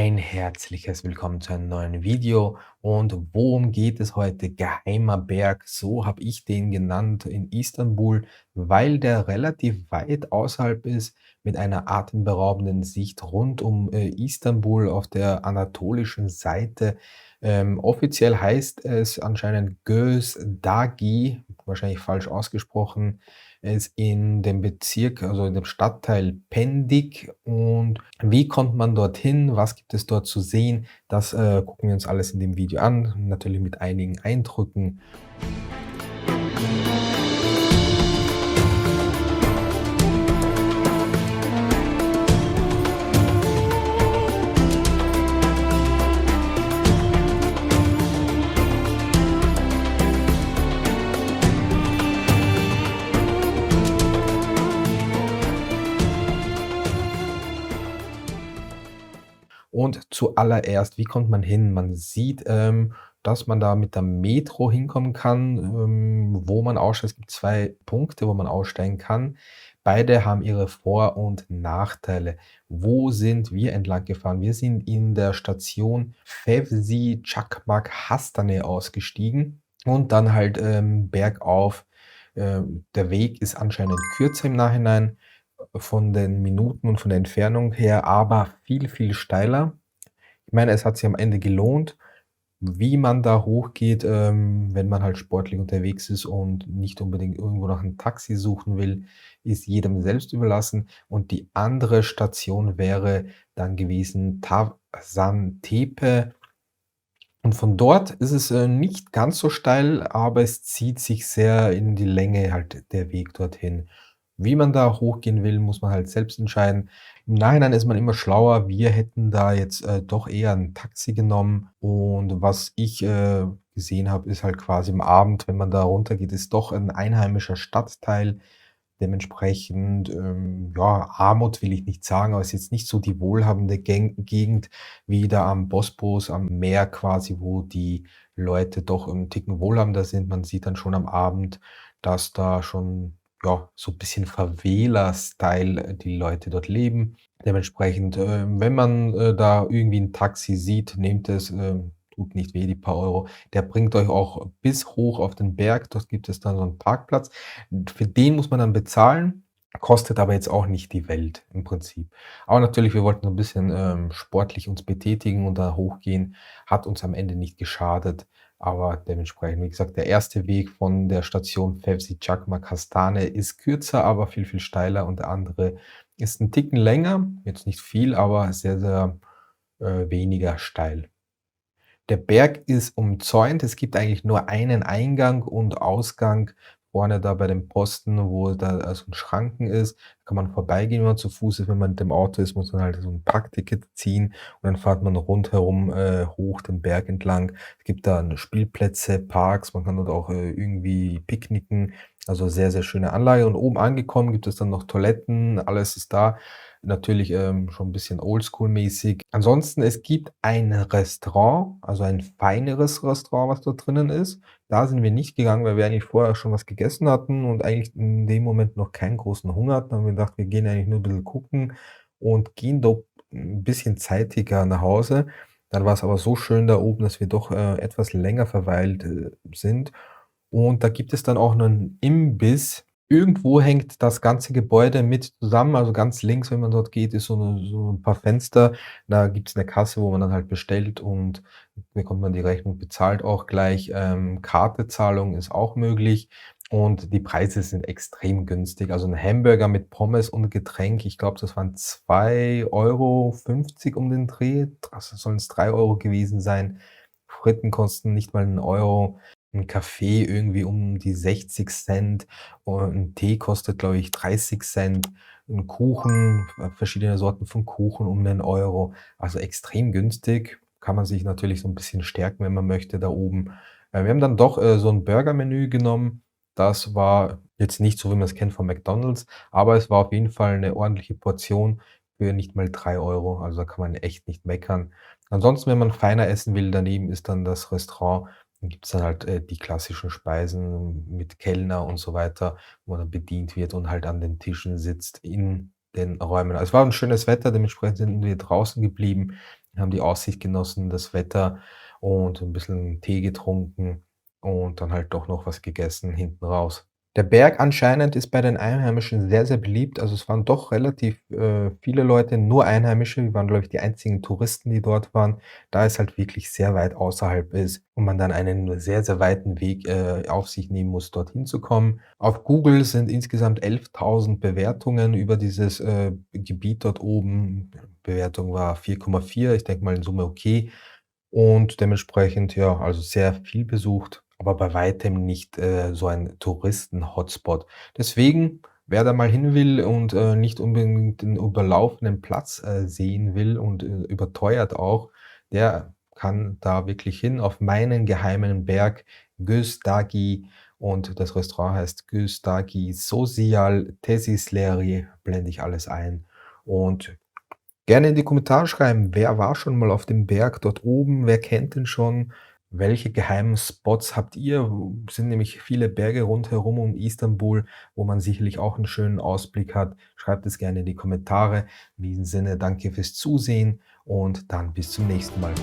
Ein herzliches Willkommen zu einem neuen Video. Und worum geht es heute? Geheimer Berg, so habe ich den genannt in Istanbul, weil der relativ weit außerhalb ist, mit einer atemberaubenden Sicht rund um Istanbul auf der anatolischen Seite. Offiziell heißt es anscheinend Gözdagi, wahrscheinlich falsch ausgesprochen, ist in dem Bezirk, also in dem Stadtteil Pendik. Und wie kommt man dorthin? Was gibt es dort zu sehen? Das gucken wir uns alles in dem Video an, natürlich mit einigen Eindrücken. Und zuallererst, wie kommt man hin? Man sieht, dass man da mit der Metro hinkommen kann, wo man aussteigt. Es gibt 2 Punkte, wo man aussteigen kann. Beide haben ihre Vor- und Nachteile. Wo sind wir entlang gefahren? Wir sind in der Station Fevzi Çakmak-Hastane ausgestiegen und dann halt, bergauf. Der Weg ist anscheinend kürzer im Nachhinein von den Minuten und von der Entfernung her, aber viel, viel steiler. Ich meine, es hat sich am Ende gelohnt. Wie man da hochgeht, wenn man halt sportlich unterwegs ist und nicht unbedingt irgendwo nach 'n Taxi suchen will, ist jedem selbst überlassen. Und die andere Station wäre dann gewesen Tavşantepe. Und von dort ist es, nicht ganz so steil, aber es zieht sich sehr in die Länge halt der Weg dorthin. Wie man da hochgehen will, muss man halt selbst entscheiden. Im Nachhinein ist man immer schlauer. Wir hätten da jetzt, doch eher 'n Taxi genommen und was ich, gesehen habe, ist halt quasi am Abend, wenn man da runtergeht, ist doch 'n einheimischer Stadtteil. Dementsprechend, ja, Armut will ich nicht sagen, aber es ist jetzt nicht so die wohlhabende Gegend wie da am Bosporus, am Meer quasi, wo die Leute doch 'n Ticken wohlhabender sind. Man sieht dann schon am Abend, dass da schon, ja, so 'n bisschen Favela-Style die Leute dort leben. Dementsprechend, wenn man, da irgendwie 'n Taxi sieht, nehmt es, tut nicht weh, die paar Euro. Der bringt euch auch bis hoch auf den Berg. Dort gibt es dann so 'n Parkplatz. Für den muss man dann bezahlen, kostet aber jetzt auch nicht die Welt im Prinzip. Aber natürlich, wir wollten so 'n bisschen, sportlich uns betätigen und da hochgehen, hat uns am Ende nicht geschadet, aber dementsprechend, wie gesagt, der erste Weg von der Station Fevzi Çakmak-Hastane ist kürzer, aber viel, viel steiler und der andere ist 'n Ticken länger, jetzt nicht viel, aber sehr, sehr, weniger steil. Der Berg ist umzäunt. Es gibt eigentlich nur einen Eingang und Ausgang vorne da bei dem Posten, wo da, so 'n Schranken ist. Da kann man vorbeigehen, wenn man zu Fuß ist. Wenn man mit dem Auto ist, muss man halt so 'n Parkticket ziehen und dann fährt man rundherum, hoch den Berg entlang. Es gibt da Spielplätze, Parks, man kann dort auch, irgendwie picknicken. Also sehr, sehr schöne Anlage und oben angekommen gibt es dann noch Toiletten, alles ist da. Natürlich, schon 'n bisschen oldschool-mäßig. Ansonsten, es gibt ein Restaurant, also ein feineres Restaurant, was dort drinnen ist. Da sind wir nicht gegangen, weil wir eigentlich vorher schon was gegessen hatten und eigentlich in dem Moment noch keinen großen Hunger hatten. Dann haben wir gedacht, wir gehen eigentlich nur 'n bisschen gucken und gehen doch 'n bisschen zeitiger nach Hause. Dann war's aber so schön da oben, dass wir doch, etwas länger verweilt, sind. Und da gibt es dann auch 'nen Imbiss. Irgendwo hängt das ganze Gebäude mit zusammen. Also, ganz links, wenn man dort geht, ist so 'n paar Fenster. Da gibt's 'ne Kasse, wo man dann halt bestellt und bekommt man die Rechnung, bezahlt auch gleich. Kartenzahlung ist auch möglich und die Preise sind extrem günstig. Also, 'n Hamburger mit Pommes und Getränk, ich glaube, das waren 2,50 € um den Dreh. Also, sollen's 3 € gewesen sein. Fritten kosten nicht mal 1 €. 'N Kaffee irgendwie um die 60 Cent und 'n Tee kostet, glaube ich, 30 Cent. 'N Kuchen, verschiedene Sorten von Kuchen um 1 €. Also, extrem günstig. Kann man sich natürlich so 'n bisschen stärken, wenn man möchte, da oben. Wir haben dann doch, so 'n Burgermenü genommen. Das war jetzt nicht so, wie man's kennt von McDonald's, aber es war auf jeden Fall 'ne ordentliche Portion für nicht mal 3 €. Also, da kann man echt nicht meckern. Ansonsten, wenn man feiner essen will, daneben ist dann das Restaurant. Dann gibt's dann halt, die klassischen Speisen mit Kellner und so weiter, wo man dann bedient wird und halt an den Tischen sitzt in den Räumen. Es war 'n schönes Wetter, dementsprechend sind wir draußen geblieben, haben die Aussicht genossen, das Wetter und ein bisschen Tee getrunken und dann halt doch noch was gegessen hinten raus. Der Berg anscheinend ist bei den Einheimischen sehr, sehr beliebt. Also, es waren doch relativ, viele Leute, nur Einheimische. Wir waren, glaube ich, die einzigen Touristen, die dort waren, da es halt wirklich sehr weit außerhalb ist und man dann einen sehr, sehr weiten Weg, auf sich nehmen muss, dorthin zu kommen. Auf Google sind insgesamt 11.000 Bewertungen über dieses, Gebiet dort oben. Bewertung war 4,4. Ich denke mal in Summe okay. Und dementsprechend, ja, also sehr viel besucht, aber bei weitem nicht, so ein Touristen-Hotspot. Deswegen, wer da mal hin will und, nicht unbedingt den überlaufenen Platz, sehen will und, überteuert auch, der kann da wirklich hin auf meinen geheimen Berg Göz Dagi und das Restaurant heißt Göz Dagi Social Tesisleri, blende ich alles ein. Und gerne in die Kommentare schreiben, wer war schon mal auf dem Berg dort oben? Wer kennt den schon? Welche geheimen Spots habt ihr? Es sind nämlich viele Berge rundherum um Istanbul, wo man sicherlich auch einen schönen Ausblick hat. Schreibt es gerne in die Kommentare. In diesem Sinne, danke fürs Zusehen und dann bis zum nächsten Mal.